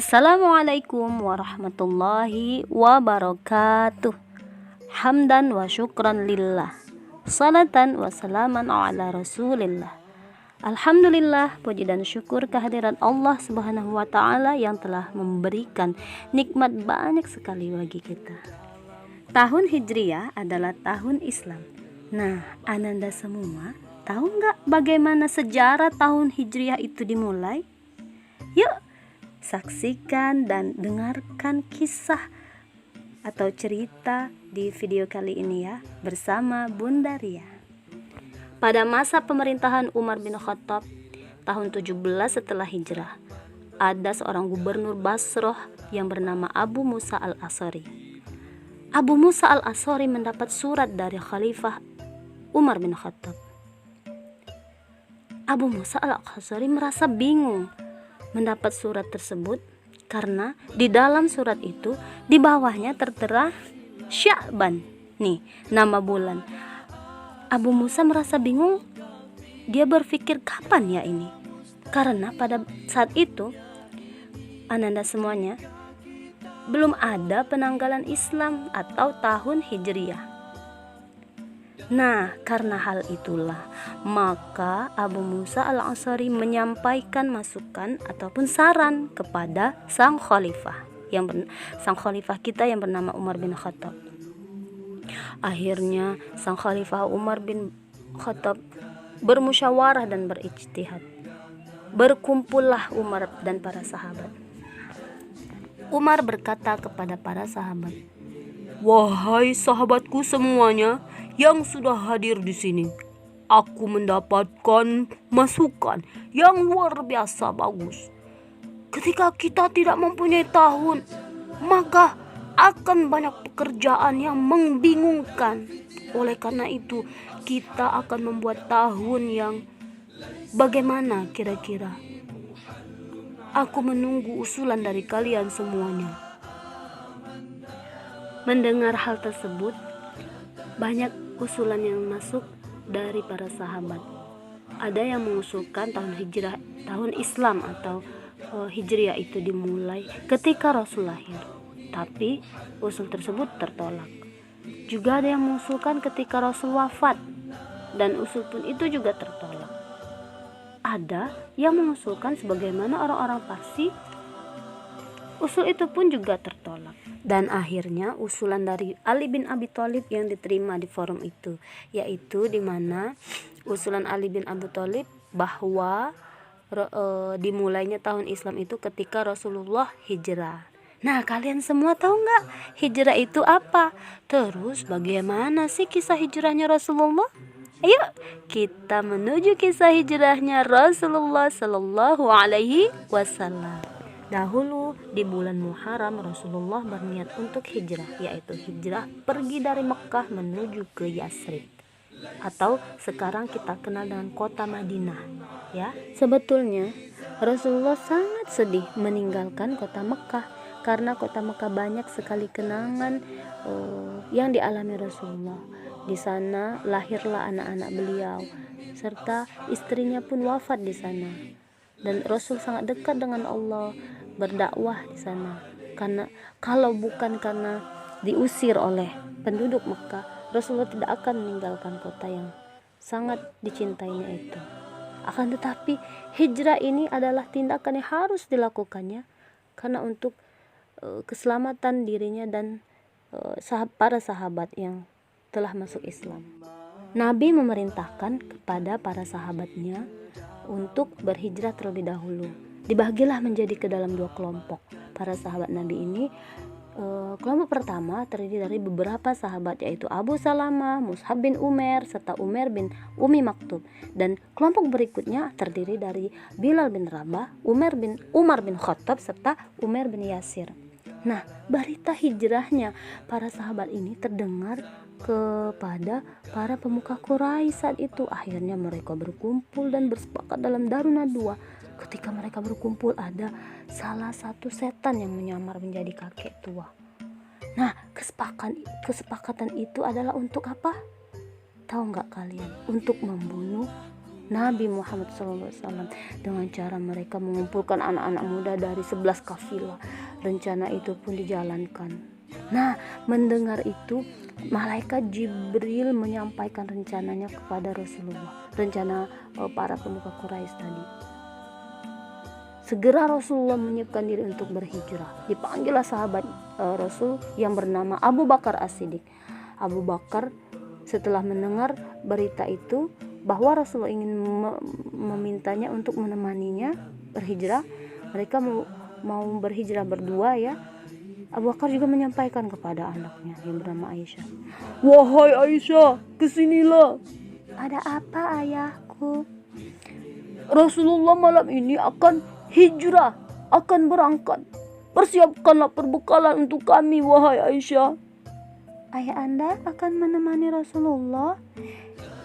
Assalamualaikum warahmatullahi wabarakatuh. Hamdan wa syukran lillah. Salatan wa salaman ala rasulillah. Alhamdulillah, puji dan syukur kehadiran Allah Subhanahu wa taala yang telah memberikan nikmat banyak sekali bagi kita. Tahun Hijriah adalah tahun Islam. Nah, Ananda semua tahu nggak bagaimana sejarah tahun Hijriah itu dimulai? Yuk, saksikan dan dengarkan kisah atau cerita di video kali ini ya, bersama Bunda Ria. Pada masa pemerintahan Umar bin Khattab tahun 17 setelah hijrah, ada seorang gubernur Basrah yang bernama Abu Musa al-Asy'ari. Abu Musa al-Asy'ari mendapat surat dari Khalifah Umar bin Khattab. Abu Musa al-Asy'ari merasa bingung mendapat surat tersebut karena di dalam surat itu di bawahnya tertera Sya'ban, nih nama bulan. Abu Musa merasa bingung, dia berpikir kapan ya ini, karena pada saat itu Ananda semuanya belum ada penanggalan Islam atau tahun Hijriah. Nah, karena hal itulah maka Abu Musa al-Asy'ari menyampaikan masukan ataupun saran kepada sang khalifah kita yang bernama Umar bin Khattab. Akhirnya sang khalifah Umar bin Khattab bermusyawarah dan berijtihad. Berkumpullah Umar dan para sahabat. Umar berkata kepada para sahabat, "Wahai sahabatku semuanya yang sudah hadir di sini, aku mendapatkan masukan yang luar biasa bagus. Ketika kita tidak mempunyai tahun, maka akan banyak pekerjaan yang membingungkan. Oleh karena itu, kita akan membuat tahun yang bagaimana kira-kira? Aku menunggu usulan dari kalian semuanya." Mendengar hal tersebut, banyak usulan yang masuk dari para sahabat. Ada yang mengusulkan tahun Islam atau Hijriah itu dimulai ketika Rasul lahir, tapi usul tersebut tertolak. Juga ada yang mengusulkan ketika Rasul wafat, dan usul pun itu juga tertolak. Ada yang mengusulkan sebagaimana orang-orang Parsi, usul itu pun juga tertolak. Dan akhirnya usulan dari Ali bin Abi Thalib yang diterima di forum itu, yaitu di mana usulan Ali bin Abi Thalib bahwa dimulainya tahun Islam itu ketika Rasulullah hijrah. Nah, kalian semua tahu nggak hijrah itu apa? Terus bagaimana sih kisah hijrahnya Rasulullah? Ayo kita menuju kisah hijrahnya Rasulullah Sallallahu Alaihi Wasallam. Dahulu di bulan Muharram Rasulullah berniat untuk hijrah, yaitu hijrah pergi dari Mekah menuju ke Yasrib, atau sekarang kita kenal dengan kota Madinah ya. Sebetulnya Rasulullah sangat sedih meninggalkan kota Mekah, karena kota Mekah banyak sekali kenangan yang dialami Rasulullah. Di sana lahirlah anak-anak beliau, serta istrinya pun wafat di sana. Dan Rasul sangat dekat dengan Allah, berdakwah di sana. Karena kalau bukan karena diusir oleh penduduk Mekah, Rasulullah tidak akan meninggalkan kota yang sangat dicintainya itu. Akan tetapi hijrah ini adalah tindakan yang harus dilakukannya karena untuk keselamatan dirinya dan para sahabat yang telah masuk Islam. Nabi memerintahkan kepada para sahabatnya untuk berhijrah terlebih dahulu. Dibagilah menjadi ke dalam dua kelompok. Para sahabat Nabi ini, kelompok pertama terdiri dari beberapa sahabat, yaitu Abu Salamah, Mus'ab bin Umair, serta Umar bin Umi Maktub. Dan kelompok berikutnya terdiri dari Bilal bin Rabah, Umar bin Khattab, serta Umar bin Yasir. Nah, berita hijrahnya para sahabat ini terdengar kepada para pemuka Quraisy saat itu. Akhirnya mereka berkumpul dan bersepakat dalam Darun Nadwa. Ketika mereka berkumpul, ada salah satu setan yang menyamar menjadi kakek tua. Nah, kesepakatan itu adalah untuk apa? Tahu nggak kalian? Untuk membunuh Nabi Muhammad SAW dengan cara mereka mengumpulkan anak-anak muda dari 11 kafilah. Rencana itu pun dijalankan. Nah, mendengar itu, malaikat Jibril menyampaikan rencananya kepada Rasulullah. Rencana para pemuka Quraisy tadi. Segera Rasulullah menyiapkan diri untuk berhijrah. Dipanggillah sahabat Rasul yang bernama Abu Bakar As-Siddiq. Abu Bakar setelah mendengar berita itu bahwa Rasulullah ingin memintanya untuk menemaninya berhijrah, mereka mau berhijrah berdua ya. Abu Bakar juga menyampaikan kepada anaknya yang bernama Aisyah, "Wahai Aisyah, kesinilah." "Ada apa ayahku?" "Rasulullah malam ini akan hijrah, akan berangkat. Persiapkanlah perbekalan untuk kami, wahai Aisyah." "Ayah Anda akan menemani Rasulullah?"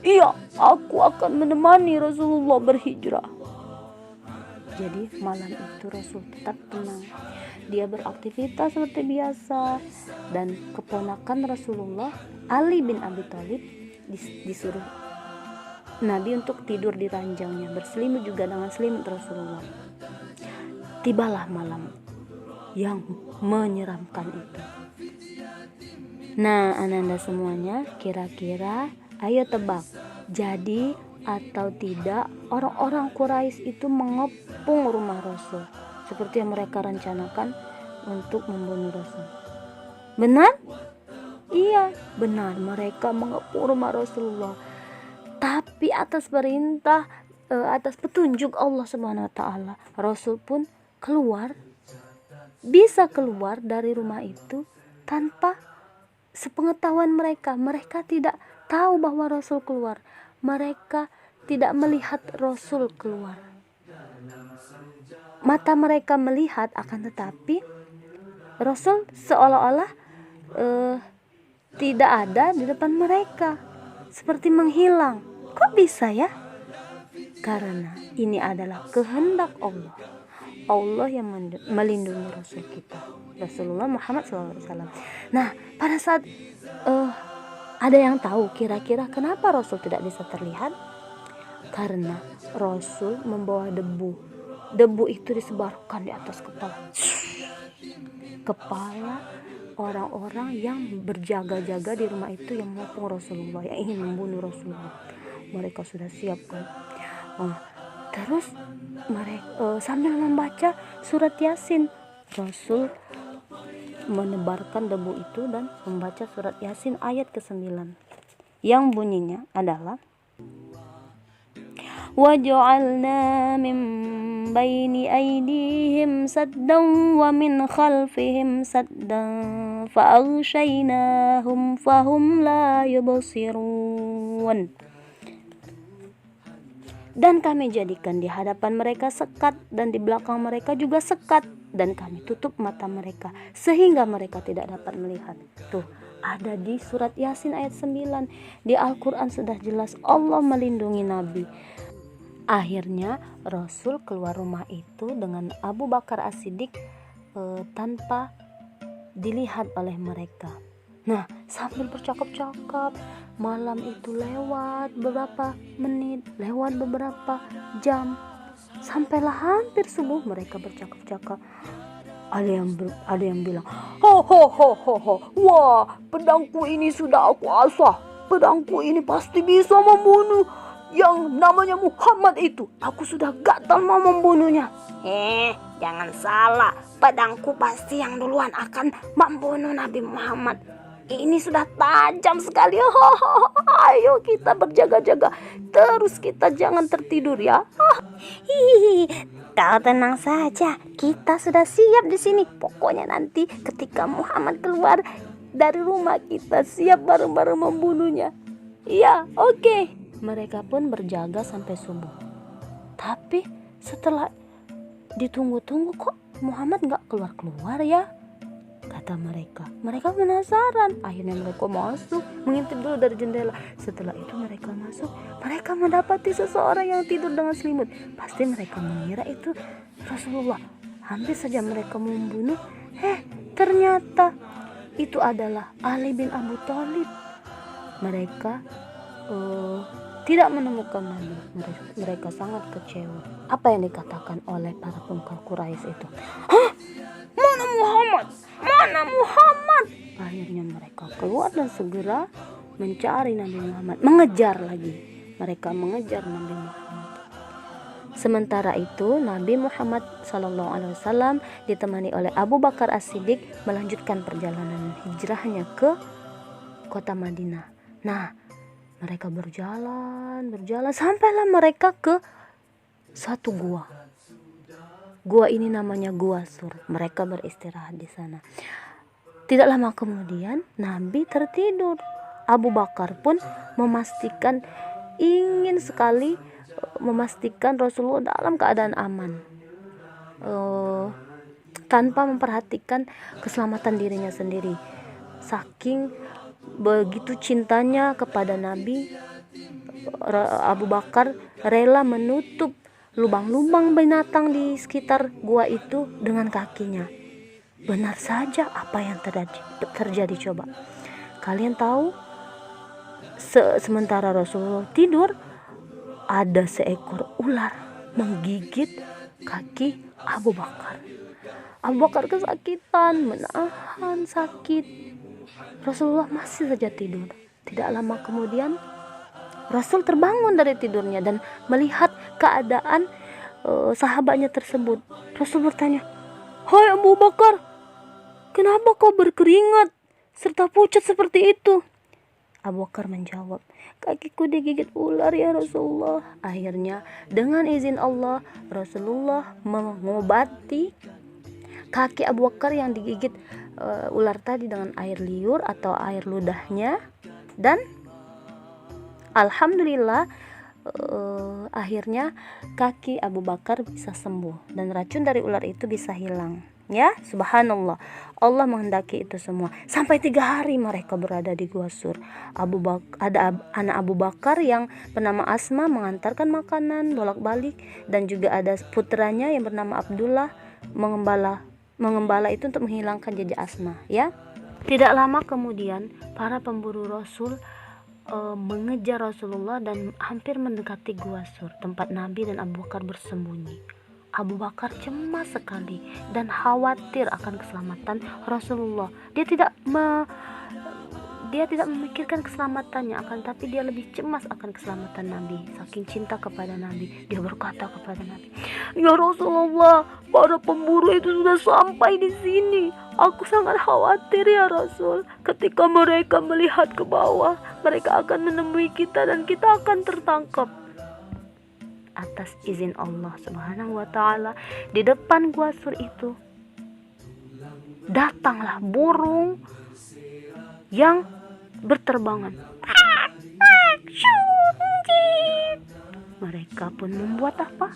"Iya, aku akan menemani Rasulullah berhijrah." Jadi malam itu Rasul tetap tenang. Dia beraktivitas seperti biasa, dan keponakan Rasulullah, Ali bin Abi Thalib, disuruh Nabi untuk tidur di ranjangnya, berselimut juga dengan selimut Rasulullah. Tibalah malam yang menyeramkan itu. Nah, ananda semuanya, kira-kira ayo tebak, jadi atau tidak orang-orang Quraisy itu mengepung rumah Rasul seperti yang mereka rencanakan untuk membunuh Rasul? Benar? Iya, benar, mereka mengepung rumah Rasulullah. Tapi atas perintah, atas petunjuk Allah Subhanahu wa taala, Rasul pun bisa keluar dari rumah itu tanpa sepengetahuan mereka. Mereka tidak tahu bahwa Rasul keluar. Mereka tidak melihat Rasul keluar. Mata mereka melihat, akan tetapi Rasul seolah-olah tidak ada di depan mereka, seperti menghilang. Kok bisa ya? Karena ini adalah kehendak Allah. Allah yang melindungi Rasul kita, Rasulullah Muhammad SAW. Nah, pada saat ada yang tahu kira-kira kenapa Rasul tidak bisa terlihat? Karena Rasul membawa debu. Debu itu disebarkan di atas kepala orang-orang yang berjaga-jaga di rumah itu, yang mengepung Rasulullah, yang ingin membunuh Rasulullah. Mereka sudah siapkan. Terus mereka sambil membaca surat Yasin, Rasul menebarkan debu itu dan membaca surat Yasin ayat ke-9 yang bunyinya adalah, "Waj'alna min baini aydihim saddan wa min khalfihim saddan fa'aghshaynahum fahum la yubsirun." Dan kami jadikan di hadapan mereka sekat, dan di belakang mereka juga sekat, dan kami tutup mata mereka sehingga mereka tidak dapat melihat. Tuh, ada di surat Yasin ayat 9. Di Al-Quran sudah jelas Allah melindungi Nabi. Akhirnya Rasul keluar rumah itu dengan Abu Bakar As-Siddiq tanpa dilihat oleh mereka. Nah, sambil bercakap-cakap, malam itu lewat beberapa menit, lewat beberapa jam, sampailah hampir subuh mereka bercakap-cakap. Ada yang bilang, "Ho, wah, pedangku ini sudah aku asah. Pedangku ini pasti bisa membunuh yang namanya Muhammad itu. Aku sudah gatal mau membunuhnya." Jangan salah, pedangku pasti yang duluan akan membunuh Nabi Muhammad. Ini sudah tajam sekali. Ayo kita berjaga-jaga terus, kita jangan tertidur ya. Kau tenang saja, kita sudah siap di sini. Pokoknya nanti ketika Muhammad keluar dari rumah, kita siap bareng-bareng membunuhnya. Iya, oke. Mereka pun berjaga sampai subuh. Tapi setelah ditunggu-tunggu, kok Muhammad gak keluar-keluar ya? Kata mereka penasaran. Akhirnya mereka masuk, mengintip dulu dari jendela. Setelah itu mereka masuk, mereka mendapati seseorang yang tidur dengan selimut. Pasti mereka mengira itu Rasulullah. Hampir saja mereka membunuh. Ternyata itu adalah Ali bin Abi Thalib. Mereka tidak menemukan Nabi. Mereka sangat kecewa. Apa yang dikatakan oleh para pemukul Quraisy itu? Hah? Mana Muhammad? Mana Muhammad? Akhirnya mereka keluar dan segera mencari Nabi Muhammad. Mengejar lagi. Mereka mengejar Nabi Muhammad. Sementara itu Nabi Muhammad SAW ditemani oleh Abu Bakar As-Siddiq melanjutkan perjalanan hijrahnya ke kota Madinah. Nah, mereka berjalan sampailah mereka ke satu gua. Gua ini namanya Gua Sur. Mereka beristirahat di sana. Tidak lama kemudian Nabi tertidur. Abu Bakar pun ingin sekali memastikan Rasulullah dalam keadaan aman, tanpa memperhatikan keselamatan dirinya sendiri. Saking begitu cintanya kepada Nabi, Abu Bakar rela menutup lubang-lubang binatang di sekitar gua itu dengan kakinya. Benar saja apa yang terjadi coba. Kalian tahu, sementara Rasulullah tidur, ada seekor ular menggigit kaki Abu Bakar. Abu Bakar kesakitan, menahan sakit. Rasulullah masih saja tidur. Tidak lama kemudian Rasul terbangun dari tidurnya dan melihat keadaan sahabatnya tersebut. Rasul bertanya, "Hai Abu Bakar, kenapa kau berkeringat serta pucat seperti itu?" Abu Bakar menjawab, "Kakiku digigit ular ya Rasulullah." Akhirnya dengan izin Allah, Rasulullah mengobati kaki Abu Bakar yang digigit ular tadi dengan air liur atau air ludahnya, dan alhamdulillah akhirnya kaki Abu Bakar bisa sembuh dan racun dari ular itu bisa hilang. Ya, subhanallah, Allah menghendaki itu semua. Sampai 3 hari mereka berada di Gua Sur. Ada anak Abu Bakar yang bernama Asma mengantarkan makanan bolak-balik, dan juga ada putranya yang bernama Abdullah mengembala itu untuk menghilangkan jejak Asma. Ya, tidak lama kemudian para pemburu Rasul mengejar Rasulullah dan hampir mendekati Gua Sur, tempat Nabi dan Abu Bakar bersembunyi. Abu Bakar cemas sekali dan khawatir akan keselamatan Rasulullah. Dia tidak memikirkan keselamatannya, tapi dia lebih cemas akan keselamatan Nabi. Saking cinta kepada Nabi, dia berkata kepada Nabi, "Ya Rasulullah, para pemburu itu sudah sampai di sini. Aku sangat khawatir ya Rasul. Ketika mereka melihat ke bawah, mereka akan menemui kita dan kita akan tertangkap." Atas izin Allah Subhanahu wa ta'ala, di depan Gua Sur itu datanglah burung yang berterbangan. Mereka pun membuat apa?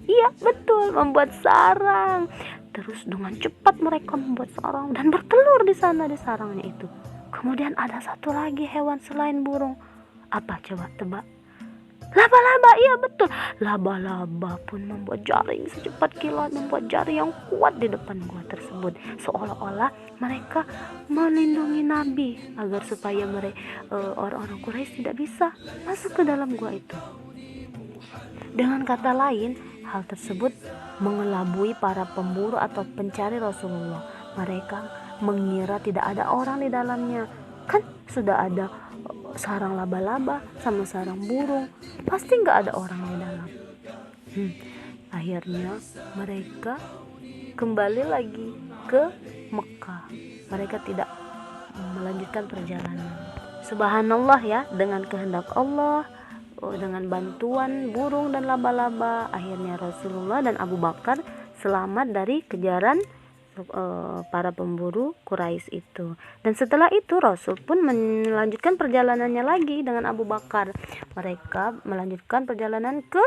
Iya, betul, membuat sarang. Terus dengan cepat mereka membuat sarang dan bertelur di sana di sarangnya itu. Kemudian ada satu lagi hewan selain burung. Apa coba tebak? Laba-laba, iya betul. Laba-laba pun membuat jaring secepat kilat, membuat jaring yang kuat di depan gua tersebut. Seolah-olah mereka melindungi Nabi agar supaya orang-orang Quraisy tidak bisa masuk ke dalam gua itu. Dengan kata lain, hal tersebut mengelabui para pemburu atau pencari Rasulullah. Mereka mengira tidak ada orang di dalamnya. Kan sudah ada sarang laba-laba sama sarang burung, pasti nggak ada orang di dalam. Akhirnya mereka kembali lagi ke Mekah. Mereka tidak melanjutkan perjalanan. Subhanallah ya, dengan kehendak Allah, dengan bantuan burung dan laba-laba, akhirnya Rasulullah dan Abu Bakar selamat dari kejaran para pemburu Quraisy itu. Dan setelah itu Rasul pun melanjutkan perjalanannya lagi dengan Abu Bakar. Mereka melanjutkan perjalanan ke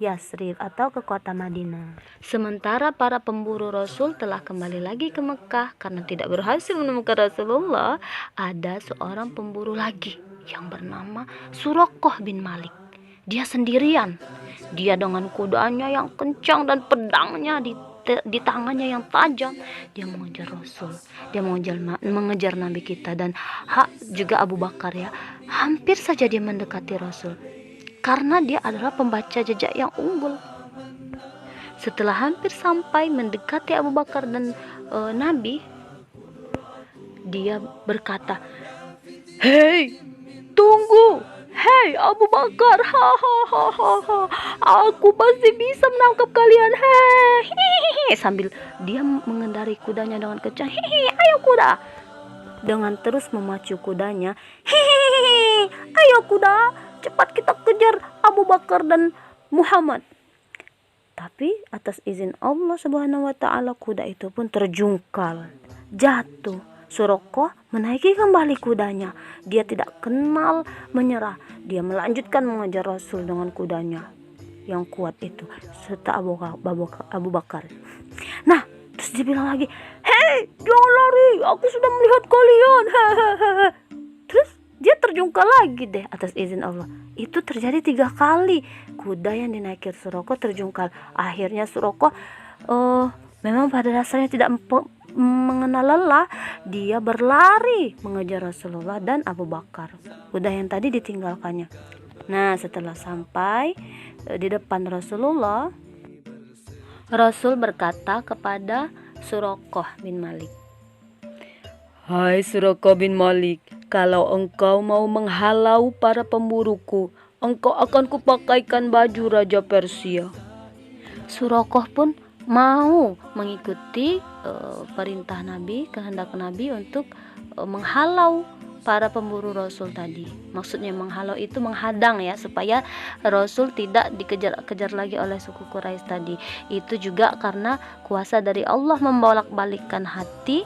Yasrib atau ke kota Madinah. Sementara para pemburu Rasul telah kembali lagi ke Mekah karena tidak berhasil menemukan Rasulullah. Ada seorang pemburu lagi yang bernama Suraqah bin Malik. Dia sendirian. Dia dengan kudanya yang kencang dan pedangnya di tangannya yang tajam, dia mengejar Rasul, dia mengejar Nabi kita. Dan juga Abu Bakar ya, hampir saja dia mendekati Rasul karena dia adalah pembaca jejak yang unggul. Setelah hampir sampai mendekati Abu Bakar dan Nabi, dia berkata, "Hei, tunggu! Hei Abu Bakar, hahaha, aku pasti bisa menangkap kalian, hei!" Sambil dia mengendarai kudanya dengan kencang, "Hei, ayo kuda!" Dengan terus memacu kudanya, "Hei, ayo kuda, cepat kita kejar Abu Bakar dan Muhammad." Tapi atas izin Allah Subhanahu wa Ta'ala, kuda itu pun terjungkal, jatuh. Suraqah menaiki kembali kudanya. Dia tidak kenal menyerah. Dia melanjutkan mengejar Rasul dengan kudanya yang kuat itu, serta Abu Bakar. Nah, terus dia bilang lagi, "Hei, jangan lari, aku sudah melihat kalian." Terus dia terjungkal lagi deh atas izin Allah. Itu terjadi 3 kali. Kuda yang dinaiki Suraqah terjungkal. Akhirnya Suraqah memang pada dasarnya tidak mengenal lelah. Dia berlari mengejar Rasulullah dan Abu Bakar. Kuda yang tadi ditinggalkannya. Nah, setelah sampai di depan Rasulullah, Rasul berkata kepada Suraqah bin Malik, "Hai Suraqah bin Malik, kalau engkau mau menghalau para pemburuku, engkau akan kupakaikan baju Raja Persia." Suraqah pun mau mengikuti perintah Nabi, kehendak Nabi untuk menghalau para pemburu Rasul tadi. Maksudnya menghalau itu menghadang ya, supaya Rasul tidak dikejar-kejar lagi oleh suku Quraisy tadi. Itu juga karena kuasa dari Allah membolak-balikkan hati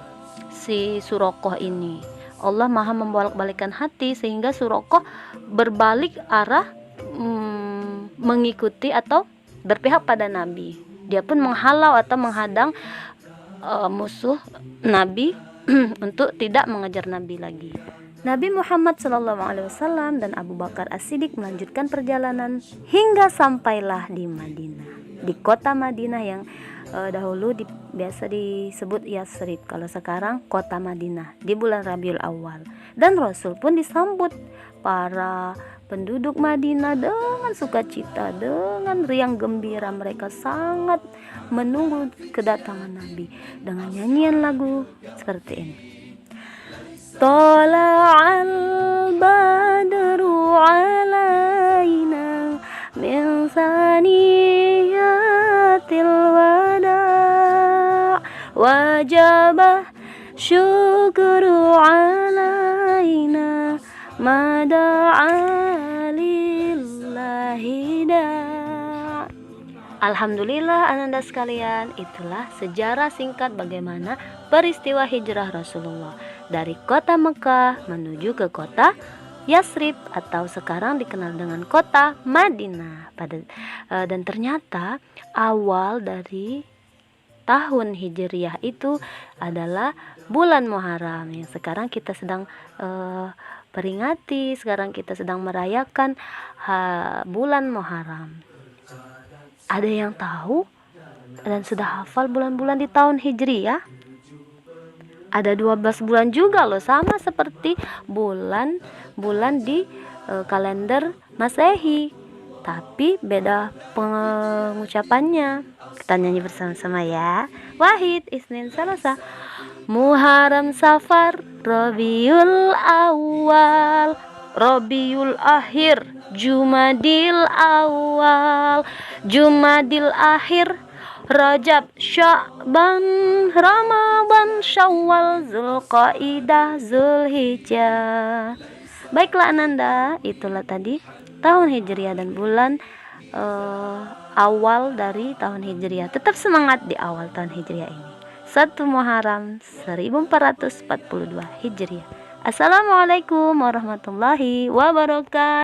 si Suraqah ini. Allah maha membolak-balikkan hati sehingga Suraqah berbalik arah mengikuti atau berpihak pada Nabi. Dia pun menghalau atau menghadang musuh Nabi untuk tidak mengejar Nabi lagi. Nabi Muhammad SAW dan Abu Bakar As-Siddiq melanjutkan perjalanan hingga sampailah di Madinah, di kota Madinah yang dahulu biasa disebut Yasrib, kalau sekarang kota Madinah, di bulan Rabiul Awal. Dan Rasul pun disambut para penduduk Madinah dengan sukacita, dengan riang gembira. Mereka sangat menunggu kedatangan Nabi dengan nyanyian lagu seperti ini. Tala'al badru alaina min saniyatil wada' wajabah syukru alaina mada'a lillahi da'. Alhamdulillah ananda sekalian, itulah sejarah singkat bagaimana peristiwa hijrah Rasulullah dari kota Mekah menuju ke kota Yasrib atau sekarang dikenal dengan kota Madinah. Dan ternyata awal dari tahun Hijriah itu adalah bulan Muharram yang sekarang kita sedang peringati, sekarang kita sedang merayakan bulan Muharram. Ada yang tahu dan sudah hafal bulan-bulan di tahun Hijriah? Ada 12 bulan juga loh, sama seperti bulan di kalender Masehi, tapi beda pengucapannya. Kita nyanyi bersama-sama ya. Wahid, Isnin, Selasa, Muharram, Safar, Rabiul Awal, Rabiul Akhir, Jumadil Awal, Jumadil Akhir, Rajab, Sya'ban, Ramadan, Syawal, Zulqaidah, Zulhijjah. Baiklah ananda, itulah tadi tahun Hijriah dan bulan awal dari tahun Hijriah. Tetap semangat di awal tahun Hijriah ini. 1 Muharram 1442 Hijriah. Assalamualaikum warahmatullahi wabarakatuh.